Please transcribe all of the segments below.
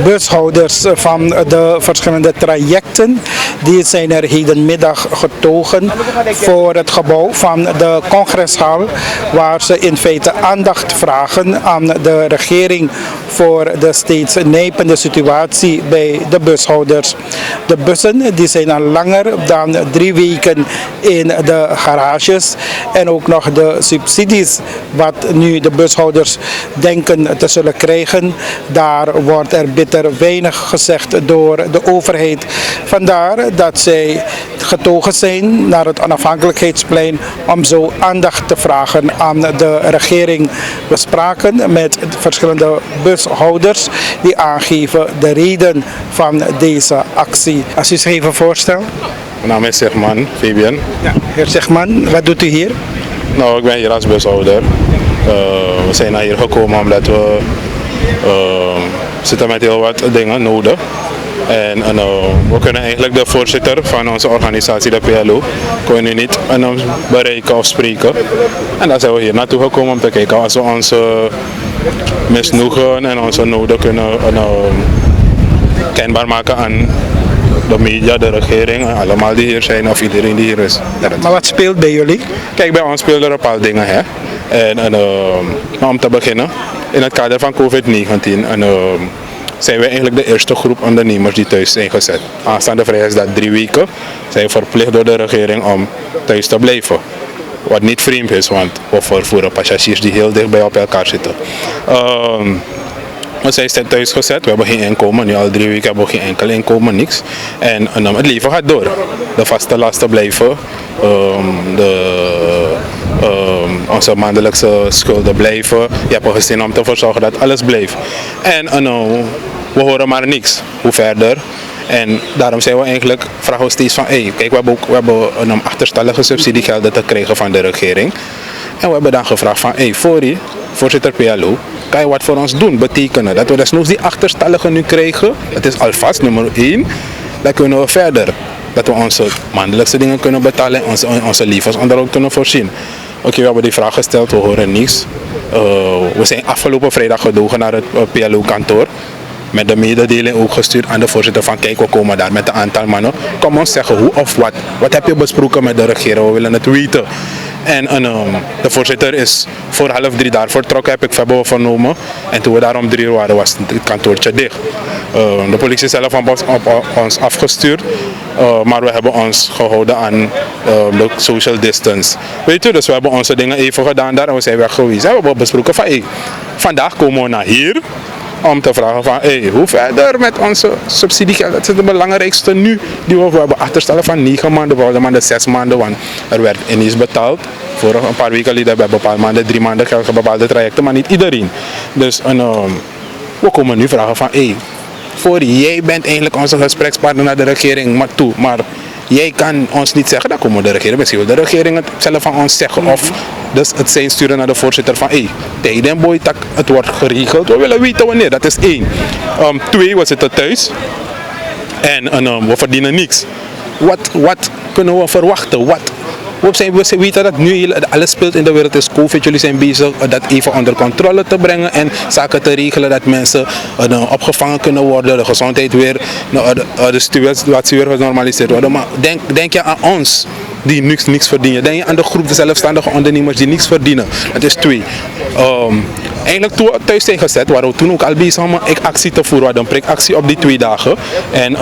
Bushouders van de verschillende trajecten die zijn er hedenmiddag getogen voor het gebouw van de congreshal, waar ze in feite aandacht vragen aan de regering voor de steeds nijpende situatie bij de bushouders. De bussen die zijn al langer dan 3 weken in de garages en ook nog de subsidies wat nu de bushouders denken te zullen krijgen, daar wordt er bitter weinig gezegd door de overheid. Vandaar dat zij getogen zijn naar het onafhankelijkheidsplein om zo aandacht te vragen aan de regering. We spraken met verschillende bushouders die aangeven de reden van deze actie. Als u zich even voorstelt. Mijn naam is Zegman, Fabian. Ja, heer Zegman, wat doet u hier? Nou, ik ben hier als bushouder. We zijn naar hier gekomen omdat we zitten met heel wat dingen nodig. En we kunnen eigenlijk de voorzitter van onze organisatie, de PLO, kunnen nu niet bereiken of spreken. En daar zijn we hier naartoe gekomen om te kijken als we onze misnoegen en onze noden kunnen kenbaar maken aan de media, de regering, allemaal die hier zijn of iedereen die hier is. Maar wat speelt bij jullie? Kijk, bij ons spelen er een paar dingen. Hè? En om te beginnen, in het kader van COVID-19 zijn wij eigenlijk de eerste groep ondernemers die thuis zijn gezet. Aanstaande vrijdag 3 weken zijn we verplicht door de regering om thuis te blijven. Wat niet vreemd is, want we vervoeren passagiers die heel dicht bij op elkaar zitten. We zijn thuis gezet, we hebben geen inkomen, nu al 3 weken hebben we geen enkel inkomen, niks. En het leven gaat door. De vaste lasten blijven, onze maandelijkse schulden blijven. Je hebt een gezin om te zorgen dat alles blijft. En we horen maar niks. Hoe verder? En daarom zijn we eigenlijk, vragen we steeds van, kijk, we hebben een achterstallige subsidiegelden te krijgen van de regering. En we hebben dan gevraagd van, voorzitter PLO, kan je wat voor ons doen, betekenen dat we desnoods die achterstallige nu krijgen. Dat is alvast nummer 1. Dan kunnen we verder. Dat we onze maandelijkse dingen kunnen betalen en onze levensonderhoud kunnen voorzien. Oké, we hebben die vraag gesteld, we horen niets. We zijn afgelopen vrijdag gedogen naar het PLO-kantoor. Met de mededeling ook gestuurd aan de voorzitter van, kijk, we komen daar met een aantal mannen. Kom ons zeggen hoe of wat. Wat heb je besproken met de regering? We willen het weten. En de voorzitter is voor 2:30 daar vertrokken, heb ik vernomen. En toen we daar om 3 uur waren, was het kantoortje dicht. De politie zelf op ons afgestuurd, maar we hebben ons gehouden aan de social distance. Weet je, dus we hebben onze dingen even gedaan daar en we zijn weg geweest. We hebben besproken van, vandaag komen we naar hier om te vragen van, hoe verder met onze subsidiegeld. Dat is het belangrijkste nu. We hebben achterstellen van 9 maanden, we hadden maar de 6 maanden, want er werd ineens betaald. Voor een paar weken geleden hebben we een paar maanden, 3 maanden geld voor bepaalde trajecten, maar niet iedereen. Dus we komen nu vragen van, jij bent eigenlijk onze gesprekspartner naar de regering, maar jij kan ons niet zeggen, dan komen de regering. Misschien wil de regering het zelf van ons zeggen. Of dus het zijn sturen naar de voorzitter van, tijden boy, het wordt geregeld. We willen weten wanneer, dat is 1. 2, we zitten thuis en we verdienen niks. Wat kunnen we verwachten? We weten dat nu alles speelt in de wereld is COVID. Jullie zijn bezig dat even onder controle te brengen en zaken te regelen dat mensen opgevangen kunnen worden, de gezondheid weer, de situatie weer genormaliseerd worden. Maar denk je aan ons die niks verdienen? Denk je aan de groep de zelfstandige ondernemers die niks verdienen? Dat is 2. Eigenlijk toen we thuis zijn gezet, waren we toen ook al bezig om actie te voeren. We hadden een prikactie op die 2 dagen. En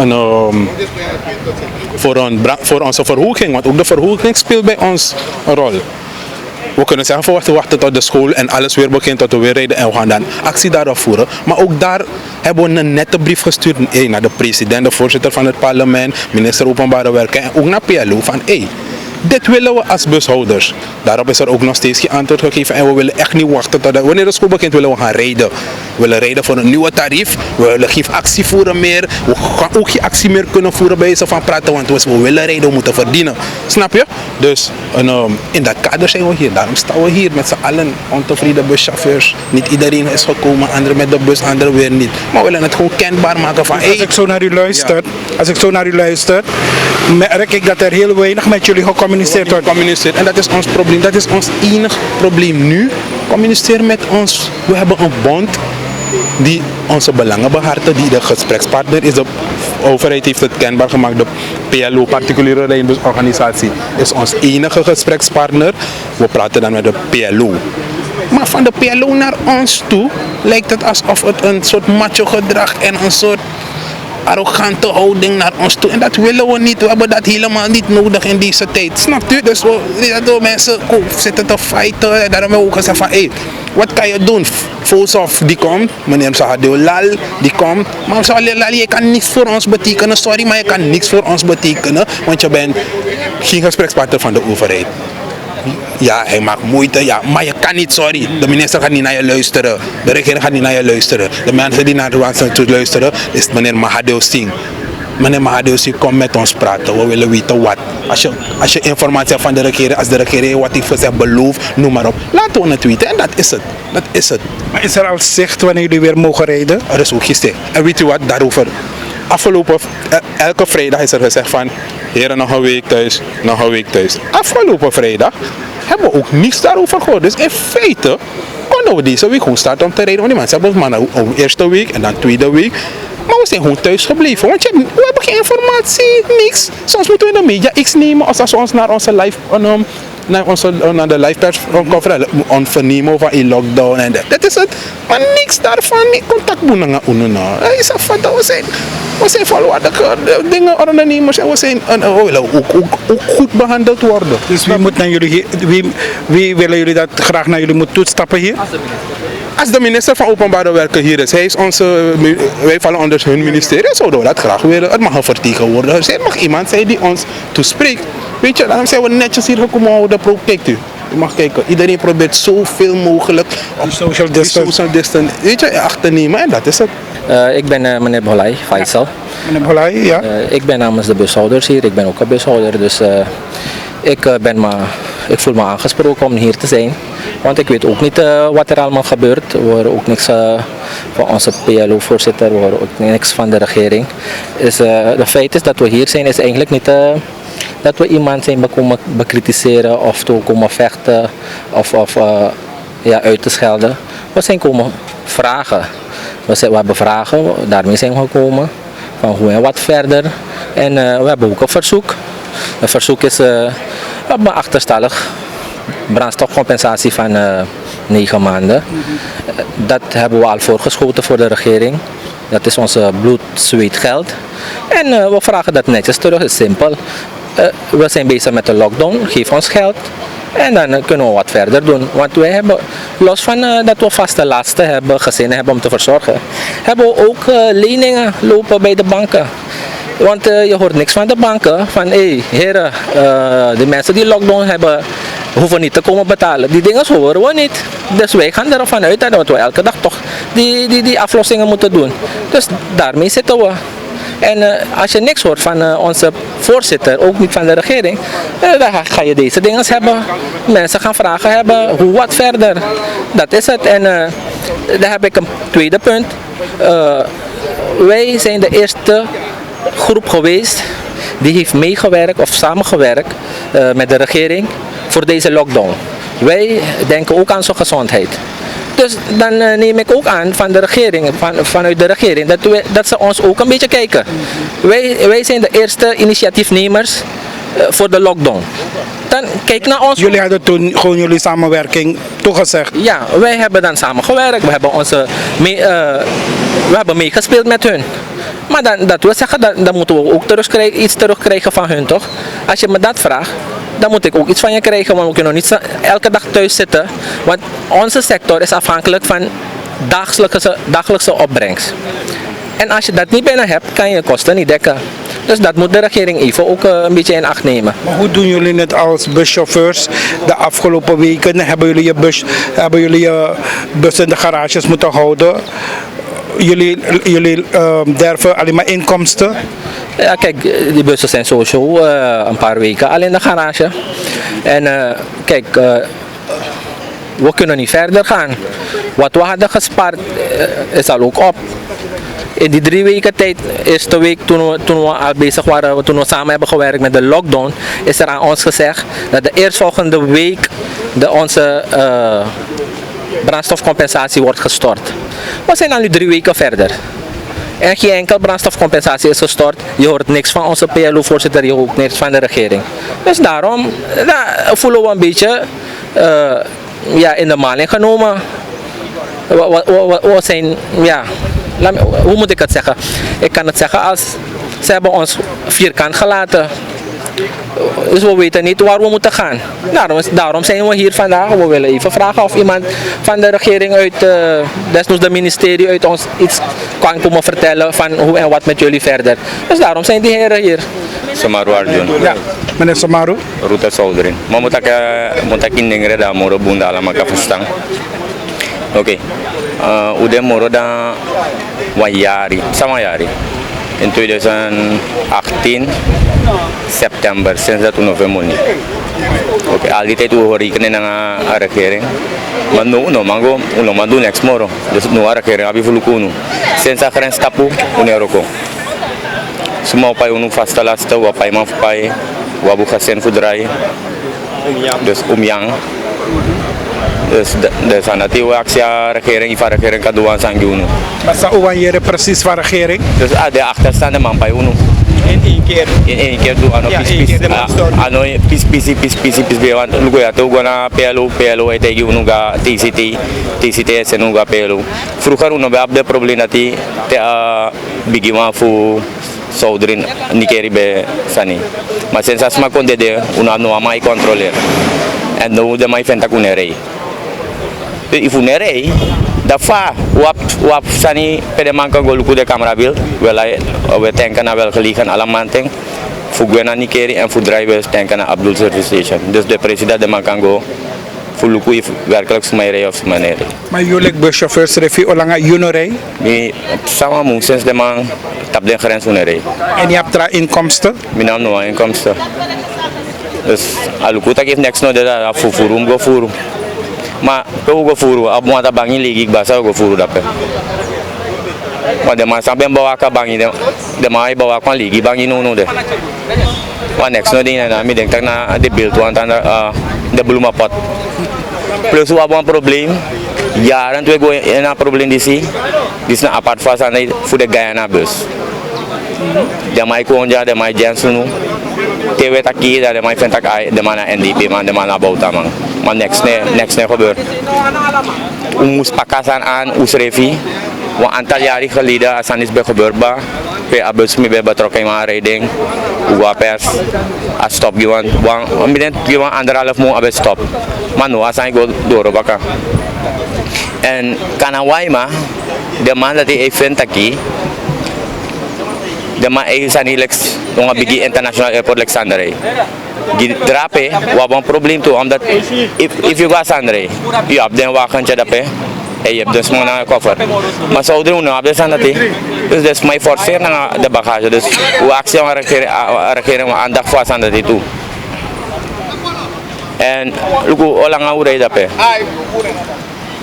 voor onze verhoging, want ook de verhoging speelt bij ons een rol. We kunnen zeggen, we wachten tot de school en alles weer begint, tot we weer rijden en we gaan dan actie daarop voeren. Maar ook daar hebben we een nette brief gestuurd naar de president, de voorzitter van het parlement, minister Openbare Werken en ook naar PLO van, dit willen we als bushouders. Daarop is er ook nog steeds geen antwoord gegeven en we willen echt niet wachten tot wanneer de school begint willen we gaan rijden. We willen rijden voor een nieuwe tarief, we willen geen actie voeren meer, we gaan ook geen actie meer kunnen voeren bij ze van praten, want we willen rijden, we moeten verdienen. Snap je? Dus in dat kader zijn we hier, daarom staan we hier met z'n allen ontevreden buschauffeurs. Niet iedereen is gekomen, anderen met de bus, anderen weer niet. Maar we willen het gewoon kenbaar maken van, Als ik zo naar u luister, merk ik dat er heel weinig met jullie gecommuniceerd wordt. En dat is ons probleem, dat is ons enige probleem nu. Communiceer met ons, we hebben een bond. die onze belangen behartigt, die de gesprekspartner is. De overheid heeft het kenbaar gemaakt. De PLO, Particuliere Rijnbusorganisatie, is ons enige gesprekspartner. We praten dan met de PLO. Maar van de PLO naar ons toe lijkt het alsof het een soort macho gedrag en een soort arrogante houding naar ons toe. En dat willen we niet. We hebben dat helemaal niet nodig in deze tijd. Snapt u? Dus we mensen zitten te fighten. En daarom hebben we ook gezegd van, hey, wat kan je doen? Fosof die komt, meneer Msahadeo Lal die komt. Maar Msahadeo Lal, je kan niks voor ons betekenen. Sorry, maar je kan niks voor ons betekenen. Want je bent geen gesprekspartner van de overheid. Ja, hij maakt moeite, ja, maar je kan niet, sorry. De minister gaat niet naar je luisteren. De regering gaat niet naar je luisteren. De mensen die naar de wachten toe luisteren, is meneer Mahadeo Singh. Meneer Mahadeo Singh, kom met ons praten. We willen weten wat. Als je informatie hebt van de regering, als de regering wat heeft gezegd, belooft, noem maar op. Laten we het weten en dat is het. Dat is het. Maar is er al zicht wanneer jullie weer mogen rijden? Er is ook gezegd. En weet u wat daarover? Afgelopen, elke vrijdag is er gezegd van, heren, nog een week thuis, nog een week thuis. Afgelopen vrijdag hebben we ook niets daarover gehoord. Dus in feite konden we deze week gewoon starten om te rijden. Want die mensen hebben ons maar een eerste week en dan tweede week. Maar we zijn gewoon thuis gebleven. Want we hebben geen informatie, niks. Soms moeten we in de media iets nemen als we ons naar onze live... naar de live persconferentie vernemen van in lockdown en dat is het. Maar niks daarvan, niet contactboenen. We zijn volwaardige dingen ondernemers en we willen ook goed behandeld worden. Dus wie moet naar jullie, wie willen jullie dat graag naar jullie moet toestappen hier? Als de minister van Openbare Werken hier is, hij is wij vallen onder hun ministerie, zouden we dat graag willen. Het mag een vertegenwoordiger zijn, het mag iemand zijn die ons toespreekt. Weet je, daarom zijn we netjes hier gekomen houden. Kijkt u, u mag kijken. Iedereen probeert zoveel mogelijk op social distance weet je, achter te nemen en dat is het. Ik ben meneer Bolai, Faisal. Meneer Bolai, ja. Ik ben namens de bushouders hier, ik ben ook een bushouder, dus ik voel me aangesproken om hier te zijn. Want ik weet ook niet wat er allemaal gebeurt. We horen ook niks van onze PLO-voorzitter, we horen ook niks van de regering. Dus, de feit is dat we hier zijn, is eigenlijk niet dat we iemand zijn komen bekritiseren of te komen vechten of uit te schelden. We zijn komen vragen. We hebben vragen, daarmee zijn we gekomen. Van hoe en wat verder. En we hebben ook een verzoek. Het verzoek is een achterstallig brandstofcompensatie van 9 maanden. Dat hebben we al voorgeschoten voor de regering. Dat is onze bloed, zweet, geld. En we vragen dat netjes terug, het is simpel. We zijn bezig met de lockdown, geef ons geld. En dan kunnen we wat verder doen. Want wij hebben, los van dat we vaste lasten hebben, gezinnen hebben om te verzorgen, hebben we ook leningen lopen bij de banken. Want je hoort niks van de banken, van heren, de mensen die lockdown hebben, hoeven niet te komen betalen. Die dingen horen we niet. Dus wij gaan ervan uit dat we elke dag toch die aflossingen moeten doen. Dus daarmee zitten we. En als je niks hoort van onze voorzitter, ook niet van de regering, dan ga je deze dingen hebben. Mensen gaan vragen hebben, hoe wat verder. Dat is het. En daar heb ik een tweede punt. Wij zijn de eerste groep geweest die heeft meegewerkt of samengewerkt met de regering voor deze lockdown. Wij denken ook aan zijn gezondheid. Dus dan neem ik ook aan van de regering, vanuit de regering, dat ze ons ook een beetje kijken. Wij zijn de eerste initiatiefnemers voor de lockdown. Dan kijk naar ons. Jullie hadden toen gewoon jullie samenwerking toegezegd? Ja, wij hebben dan samengewerkt. We hebben meegespeeld met hun. Maar dat wil zeggen, dan moeten we ook iets terugkrijgen van hun, toch? Als je me dat vraagt, dan moet ik ook iets van je krijgen, want we kunnen niet elke dag thuis zitten. Want onze sector is afhankelijk van dagelijkse opbrengst. En als je dat niet binnen hebt, kan je kosten niet dekken. Dus dat moet de regering even ook een beetje in acht nemen. Maar hoe doen jullie het als buschauffeurs? De afgelopen weken hebben jullie je bus in de garages moeten houden. Jullie derven alleen maar inkomsten? Ja, kijk, die bussen zijn sowieso een paar weken al in de garage. En kijk, we kunnen niet verder gaan. Wat we hadden gespaard is al ook op. In die 3 weken tijd, eerste week toen we al bezig waren, toen we samen hebben gewerkt met de lockdown, is er aan ons gezegd dat de eerstvolgende week onze brandstofcompensatie wordt gestort. We zijn al nu 3 weken verder. En geen enkel brandstofcompensatie is gestort. Je hoort niks van onze PLO-voorzitter, je hoort niks van de regering. Dus daarom voelen we een beetje in de maling genomen. We zijn, hoe moet ik het zeggen? Ik kan het zeggen als ze hebben ons vierkant gelaten. Dus we weten niet waar we moeten gaan. Daarom zijn we hier vandaag. We willen even vragen of iemand van de regering uit, desnoods de ministerie uit ons iets kan komen vertellen van hoe en wat met jullie verder. Dus daarom zijn die heren hier. Samaru Arjun. Ja, meneer Samaru. Ruta Soldering. Maar moet ik in dingen daar moro bunda ala maka verstaan. Oké. Udah moro da wayari, sama yari. In 2018 September, sinds dat toen november niet. Oké, al die tijd we horen ik naar de regering. Maar no mango, maar doen next moro. Dus nu de regering abi vulukuno. Sinds dat grens tapu, uneroko. Semua pai unu fasta lasta, wapai mafpai, wabu kasen fudrai. Dus umyang. Dus aan dat we actie regering, iva regering kaduan sangi unu. Maar sa uwan jere precies van regering? Dus de achterstaande man bij unu. In één keer. In één keer doen ano pis want lugo ya to gona PLO ay tegi unu ga TCT senu ga PLO. Vroeger unu be abde probleem dat te bigiwa fu Soudrin nikeri be sani. Maar sinds as ma konde de unu no mai controller. En no de mai fenta kunerei. If unerei da fa wap sani pede manka goluku de camera bil welai we tanken na wel gelegen alamanteng fu gwena nikeri en fu drivers tanken na Abdul service station. Dus de president de mankango fu luku if werkelijk smaire of manere. Maar jullie buschauffeurs refi olanga junorei? Mi sama mu sinds de man tap den grens unerei. En je hebt daar inkomsten? Mi naam no inkomsten. Dus aluku tak if next no de da fu furum go furu. Maar go furu abu mata bangi ligi basa go furu dape. Maar de man sampai bawa ka bangi de mai bawa kan ligi bangi no de. Wa next no ding na mi denk tak na de build one tanda de belum pot. Plus wa bon probleem. Jaren tu go na probleem disi. Dis na apart fa sana fu de Guyana bus. De mai konja de mai jansunu. Tewe taki de mai fentak ai de mana NDP man de mana bauta man. Maar niks gebeurt. We moesten pakasan aan Usrevi. Want aantal jaren geleden als is bij gebeurd ba. Pe abus mi bij betrokken maar riding. Uwa pers. As stop gewoon. Want midden gewoon 1,5 maand abus stop. Maar nu als go door baka. En Kanawaima de man dat hij event taki. De man is aan Hilux. Nog een bigi international airport Alexandre. Drape, we hebben een probleem toe, omdat if you go Sandre, je hebt een wagentje daarbij en je hebt dus maar een koffer. Maar zo doen we hebben dat niet. Dus dat is mij forceer naar de bagage. Dus we actie aan regering aandacht voor Sandre toe. En luku orang ngau ray daarbij.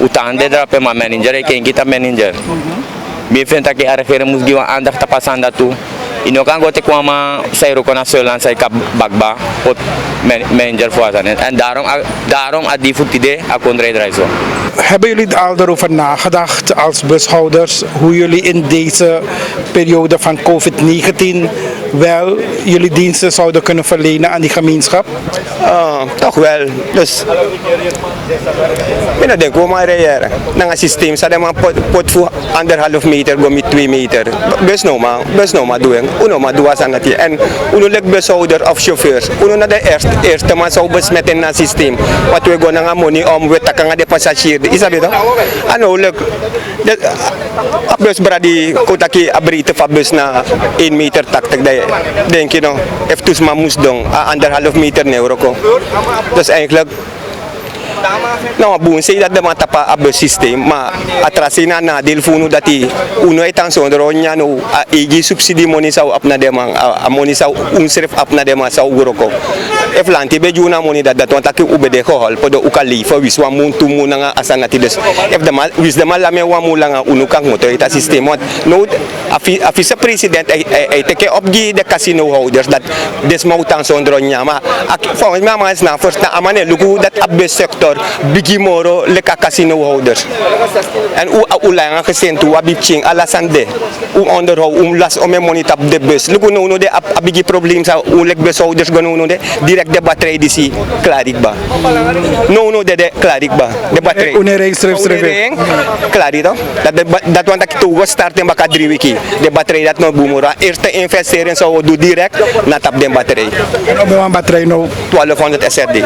Utang de daarbij maar manager, ik ken kita manager. Bien vindt dat je regering moet geven aandacht tapasan dat toe. Ino kan gote kwama say ruko na solan say kabagba pot manager fuasan en daarom ad die voetide akon rijden. Hebben jullie al erover nagedacht als bushouders hoe jullie in deze periode van COVID-19 wel jullie diensten zouden kunnen verlenen aan die gemeenschap? Toch wel. Dus ik denk we maar rijden. Dan een systeem zou man pot voor 1,5 meter go met 2 meter. Bus no maar doen. Uno maar doen aan dat en uno lek bushouder of chauffeurs. Uno na de eerste man zou besmetten na systeem. Wat we gaan naar money om we takken de passagier. Is dat beter? Ano lek de bus bradi kotaki abrite van bus na 1 meter tak denk je nou. Even maar moest doen 1,5 meter neuro. Dus eigenlijk nou, boem zei dat de matapa abus systeem, maar atrasina na deel van dat die uno het aan zo'n ronya no egi subsidie money zou op na demang, money zou unschrift op na demang zou uroko. if lanti be juna money dat want taki ube de gehol po de uka lifa wis wa mun tu mun nga asanati dus if de mal wis de mal lame wa mula nga unu kang motor ita system want no afisa president ay take up gi de casino holders dat des mautan sondro nyama for mama is na first na amane lugu dat abbe sector bigi moro le casino holders en ulang nga kesentu abipching alasande onderhou las ome money tap de bus lugu no de abigi problem sa ulek bus holders gono de direct de battery disi klarik ba no de klarik ba de battery Unereng strip klarik to dat want ik to starten baka 3 wiki de battery dat no bumura eerste investeren so do direct na tap de battery Ano ba ang battery no? 1200 SRD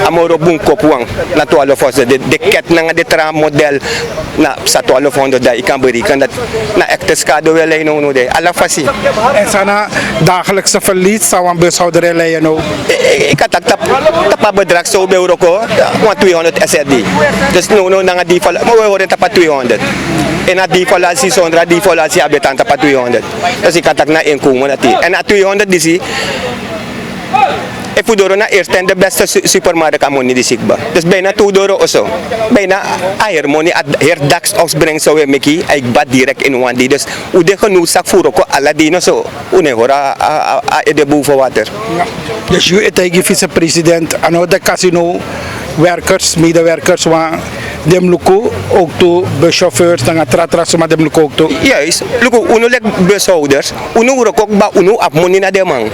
amoro bung kopuang na 1200 de ket na nga de tram model na sa 1200 da ikan berikan dat na ektes kado welay no de ala fasi En sana dagelijkse verlies zou een bushouder leiden no? ikatak tapa bedrak so euro ko 200 SRD dus no na nga di fala mo horen tapa 200 en na di fala si sondra di fala si abetan tapa 200 dus ikatak na enkumo na ti en na 200 disi Fudoro na eerst en de beste supermarkt aan money die ziek ba. Dus bijna $2 of zo. Bijna air money at her dax opbrengt zo weer meki. Ik bad direct in one day. Dus hoe de genoeg zak voeren ko aladino zo. Une hora de boven water. Dus je tegen vice-president aan de casino werkers, medewerkers waar dem luko ook to buschauffeurs dan atratras maar dem luko ook to. Juist. Luko uno lek bushouders. Uno urok ook ba uno ap money na demang.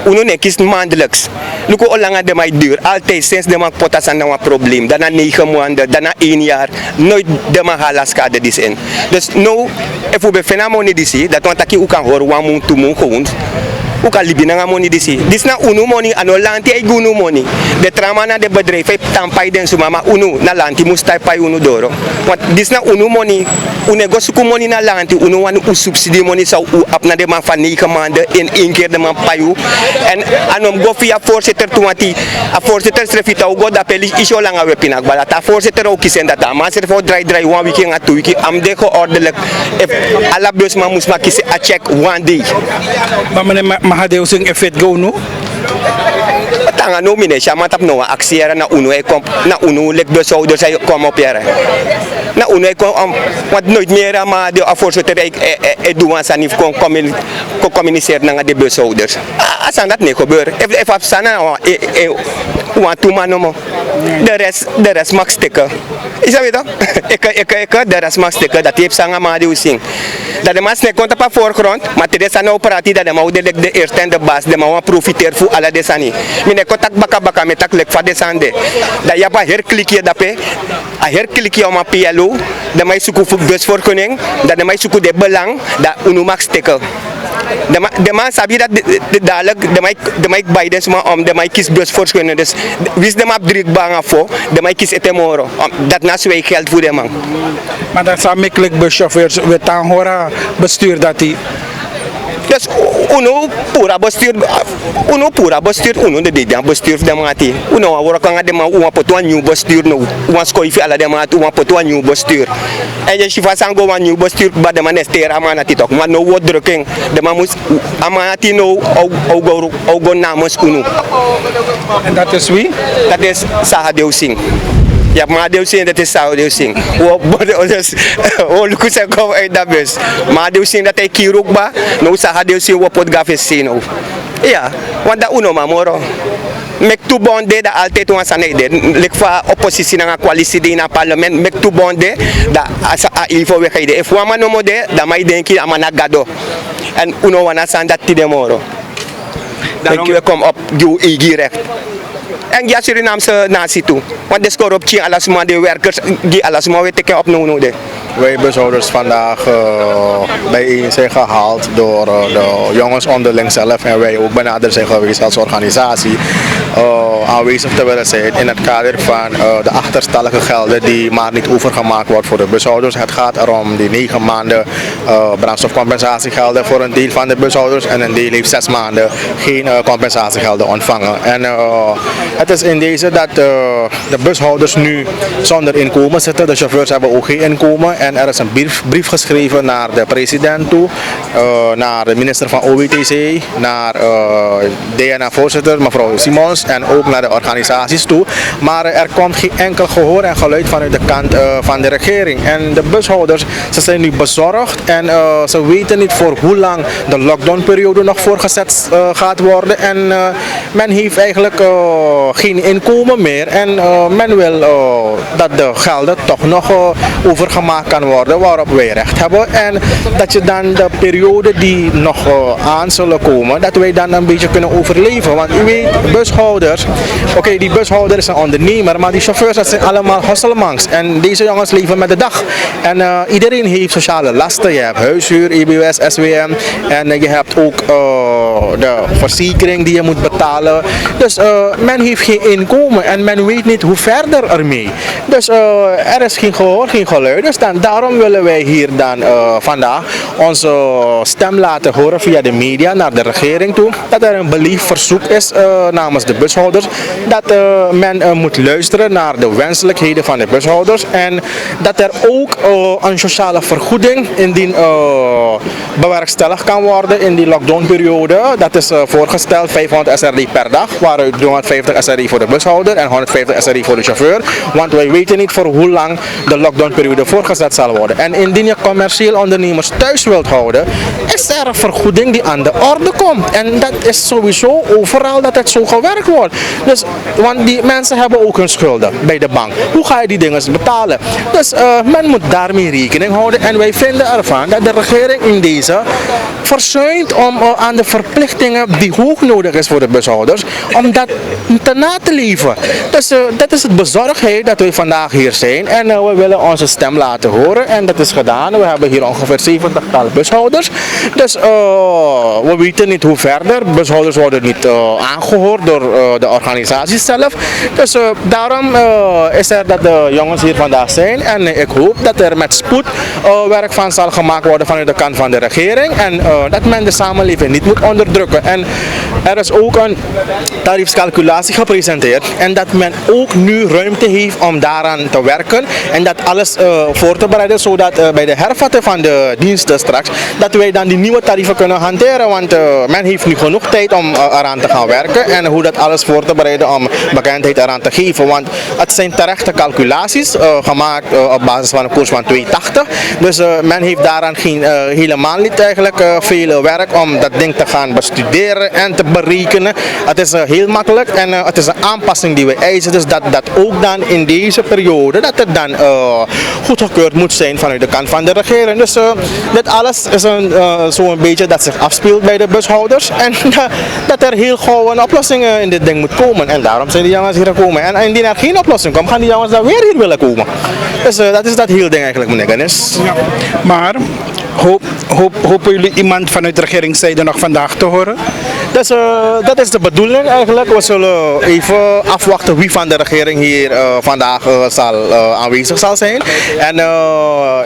Uno nekis maandelijks. Luko olanga de mij duur. Altijd sinds de man potas aan een probleem. Daarna 9 maanden, daarna 1 jaar. Nooit de man halas kade dis in. Dus nou, if we bevinden money disi, dat want aki u kan horen wat moet doen gewoon. U kan libina nga money disi. Dis na uno money, ano lanti ay gunu money. De trama na de bedrijf ay tampay den suma, maar uno na lanti mustay pay uno doro. Want dis na uno money, u negosyo ko money na lanti, uno wan u subsidie money sa u ap na de man van 9 maanden in 1 keer de man payu. En anom go via voorzitter tuwati, a voorzitter strefita u go da peli isyo lang a wepinak bala. Ta voorzitter ook kisen dat a man serfo dry 1 week nga 2 week am de ko ordelijk. If ala bus man musma kise a check 1 day. Maar meneer Mahadeo sing effect go no? Tanga no mine siya matap no aksiera na uno ay na uno lek bushouders ay kom op yere. Na uno ay kom wat nooit meer maar de voorzitter ay duwan sa nif kon communiceer na nga de bushouders. Asan dat ne gebeur. If afsana want to mano mo. De rest max sticker. Is dat toch? Ik de rest max sticker dat heeft sanga maar de sing. Dat de mas ne konta pa voorgrond, maar te desa no operati dat de mau de eerste en de bas de mau profiteer fu ala desani. Mine kontak baka metak lek fa desande. Da ya pa herklikje dape. A herklikje om a PLO, de mai suku fu busvergunning, dat de mai suku de belang, dat unu max sticker. De man sabi dat dadelijk de mij Biden suma om de mij kies busvergunning. Dus wist de map druk bang afo, de mij kies etemoro. Dat na twee geld voor de man. Maar dat zijn makkelijk buschauffeurs we dan horen bestuur dat die. Dus uno pura bestuur, uno de dia bestuur de mati. Uno awora kanga de ma uma poto new bestuur no. Uma skoifi ala de ma uma poto new bestuur. En je shifa sango wan new bestuur ba de man estera mana titok. Maar no word druking. De man mus amati no au go namens uno. En dat is wie? Dat is Sahadeo Singh. Ja, maar Deo Singh dat is Sahadeo Singh. O lukusa ko ay da bus. Maar Deo Singh dat ay kiruk ba? No Sahadeo Singh wo pot gafes sino. Ja, want da uno mamoro. Mek tu bonde da altijd wan sanede. Lek fa oppositie na coalitie di na parlement mek tu bonde da asa ilfo we kaide. If wa mano mode da mai denki amana gado. En uno wana san dat ti demoro. Daarom we kom op gi recht. En ja, Surinaamse natie toe. Want de corruptie, alles maar de werkers, die alles maar weer teken op no de. Wij bushouders vandaag bijeen zijn gehaald door de jongens onderling zelf en wij ook benaderd zijn geweest als organisatie aanwezig te willen zijn in het kader van de achterstallige gelden die maar niet overgemaakt wordt voor de bushouders. Het gaat erom die 9 maanden brandstofcompensatiegelden voor een deel van de bushouders en een deel heeft 6 maanden geen compensatiegelden ontvangen. En het is in deze dat de bushouders nu zonder inkomen zitten. De chauffeurs hebben ook geen inkomen en er is een brief geschreven naar de president toe, naar de minister van OWTC, naar DNA-voorzitter mevrouw Simons en ook naar de organisaties toe. Maar er komt geen enkel gehoor en geluid vanuit de kant van de regering. En de bushouders, ze zijn nu bezorgd en ze weten niet voor hoe lang de lockdownperiode nog voorgezet gaat worden. En men heeft eigenlijk geen inkomen meer en men wil dat de gelden toch nog overgemaakt kan worden waarop wij recht hebben. En dat je dan de periode die nog aan zullen komen, dat wij dan een beetje kunnen overleven. Want u weet, bushouders, oké, die bushouder is een ondernemer, maar die chauffeurs, dat zijn allemaal husselmangs. En deze jongens leven met de dag. En iedereen heeft sociale lasten. Je hebt huishuur, EBS, SWM en je hebt ook de verzekering die je moet betalen. Dus men heeft geen inkomen en men weet niet hoe verder ermee. Dus er is geen gehoor, geen geluid. Dus daarom willen wij hier dan vandaag onze stem laten horen via de media naar de regering toe. Dat er een belief verzoek is namens de bushouders. Dat men moet luisteren naar de wenselijkheden van de bushouders. En dat er ook een sociale vergoeding indien bewerkstelligd kan worden in die lockdownperiode. Dat is voorgesteld 500 SRD per dag, waaruit 350 SRD voor de bushouder en 150 SRD voor de chauffeur. Want wij weten niet voor hoe lang de lockdownperiode voorgezet zal worden. En indien je commercieel ondernemers thuis wilt houden, is er een vergoeding die aan de orde komt. En dat is sowieso overal dat het zo gewerkt wordt. Dus, want die mensen hebben ook hun schulden bij de bank. Hoe ga je die dingen betalen? Dus men moet daarmee rekening houden. En wij vinden ervan dat de regering in deze verzuimt om aan de verplichtingen die hoog nodig is voor de bushouders, om dat te na te leven. Dus dat is het bezorgdheid dat wij vandaag hier zijn. En we willen onze stem laten horen. En dat is gedaan. We hebben hier ongeveer 70-tal bushouders. Dus we weten niet hoe verder. Bushouders worden niet aangehoord door de organisaties zelf. Dus daarom is er dat de jongens hier vandaag zijn. En ik hoop dat er met spoed werk van zal gemaakt worden vanuit de kant van de regering. En dat men de samenleving niet moet onderdrukken. En er is ook een tariefscalculatie gepresenteerd. En dat men ook nu ruimte heeft om daaraan te werken. En dat alles voor te bereiden, zodat bij de hervatten van de diensten straks, dat wij dan die nieuwe tarieven kunnen hanteren. Want men heeft nu genoeg tijd om eraan te gaan werken. En hoe dat alles voor te bereiden om bekendheid eraan te geven. Want het zijn terechte calculaties gemaakt op basis van een koers van 2,80. Dus men heeft daaraan helemaal niet eigenlijk veel werk om dat ding te gaan bestuderen en te berekenen. Het is heel makkelijk en het is een aanpassing die we eisen. Dus dat ook dan in deze periode, dat het dan goedgekeurd moet zijn vanuit de kant van de regering. Dus dit alles is zo'n beetje dat zich afspeelt bij de bushouders. En dat er heel gauw een oplossing in dit ding moet komen. En daarom zijn die jongens hier gekomen. En indien er geen oplossing komt, gaan die jongens dan weer hier willen komen. Dus dat is dat heel ding eigenlijk, meneer Dennis. Ja. Maar hopen jullie iemand vanuit de regeringszijde nog vandaag te horen? Dus dat is de bedoeling eigenlijk. We zullen even afwachten wie van de regering hier vandaag aanwezig zal zijn. En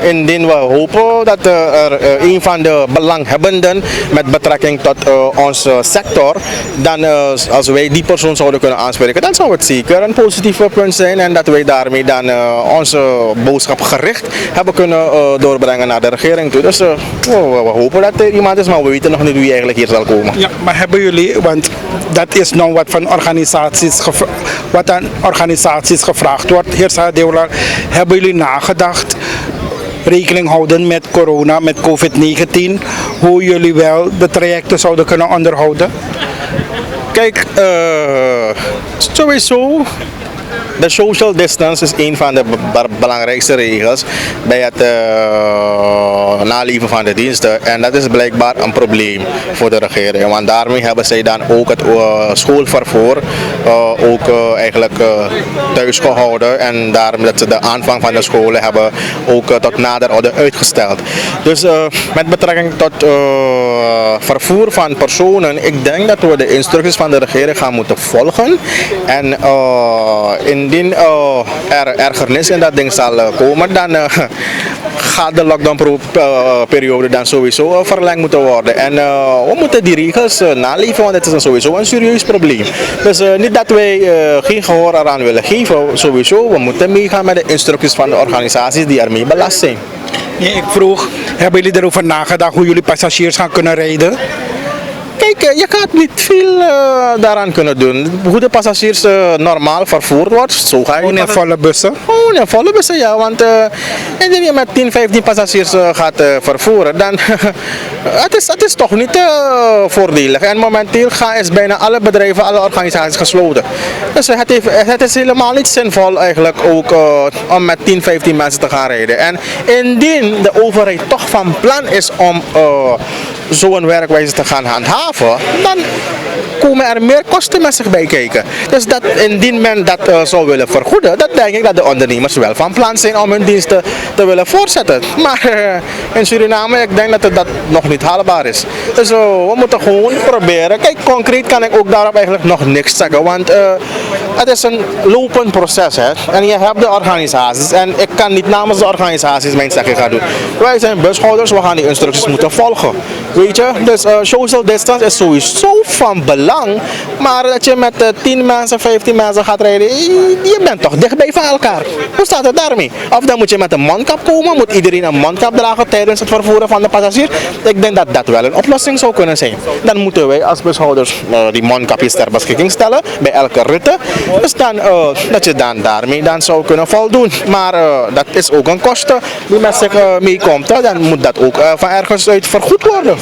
indien we hopen dat er een van de belanghebbenden met betrekking tot onze sector, dan als wij die persoon zouden kunnen aanspreken, dan zou het zeker een positief punt zijn. En dat wij daarmee dan onze boodschap gericht hebben kunnen doorbrengen naar de regering toe. Dus we hopen dat er iemand is, maar we weten nog niet wie eigenlijk hier zal komen. Ja, maar hebben jullie, want dat is nou wat van wat aan organisaties gevraagd wordt, heer Sadeola, hebben jullie nagedacht, rekening houden met corona, met COVID-19, hoe jullie wel de trajecten zouden kunnen onderhouden? Kijk, sowieso de social distance is een van de belangrijkste regels bij het naleven van de diensten. En dat is blijkbaar een probleem voor de regering. Want daarmee hebben zij dan ook het schoolvervoer eigenlijk thuis gehouden. En daarom dat ze de aanvang van de scholen hebben ook tot nader orde uitgesteld. Dus met betrekking tot vervoer van personen, ik denk dat we de instructies van de regering gaan moeten volgen. En indien er ergernis in dat ding zal komen, dan gaat de lockdown-periode dan sowieso verlengd moeten worden. En we moeten die regels naleven, want het is sowieso een serieus probleem. Dus niet dat wij geen gehoor eraan willen geven, sowieso. We moeten meegaan met de instructies van de organisaties die ermee belast zijn. Nee, ik vroeg, hebben jullie erover nagedacht hoe jullie passagiers gaan kunnen rijden? Kijk, je gaat niet veel daaraan kunnen doen. Hoe de passagiers normaal vervoerd wordt, zo ga je. Gewoon in volle bussen? Gewoon in volle bussen, ja. Want indien je met 10, 15 passagiers gaat vervoeren, dan het is toch niet voordelig. En momenteel is bijna alle bedrijven, alle organisaties gesloten. Dus het is helemaal niet zinvol eigenlijk ook om met 10, 15 mensen te gaan rijden. En indien de overheid toch van plan is om zo'n werkwijze te gaan handhaven, dan komen er meer kosten met zich bij kijken. Dus dat, indien men dat zou willen vergoeden, dan denk ik dat de ondernemers wel van plan zijn om hun diensten te willen voortzetten. Maar in Suriname, ik denk dat dat nog niet haalbaar is. Dus we moeten gewoon proberen. Kijk, concreet kan ik ook daarop eigenlijk nog niks zeggen, want het is een lopend proces. Hè? En je hebt de organisaties en ik kan niet namens de organisaties mijn zegje gaan doen. Wij zijn bushouders, we gaan die instructies moeten volgen. Weet je, dus social distance is sowieso van belang, maar dat je met 10 mensen, 15 mensen gaat rijden, je bent toch dichtbij van elkaar. Hoe staat het daarmee? Of dan moet je met een mondkap komen, moet iedereen een mondkap dragen tijdens het vervoeren van de passagier. Ik denk dat dat wel een oplossing zou kunnen zijn. Dan moeten wij als bushouders die mondkapjes ter beschikking stellen bij elke ritte. Dus dan, dat je dan daarmee dan zou kunnen voldoen. Maar dat is ook een kosten die met zich meekomt. Dan moet dat ook van ergens uit vergoed worden.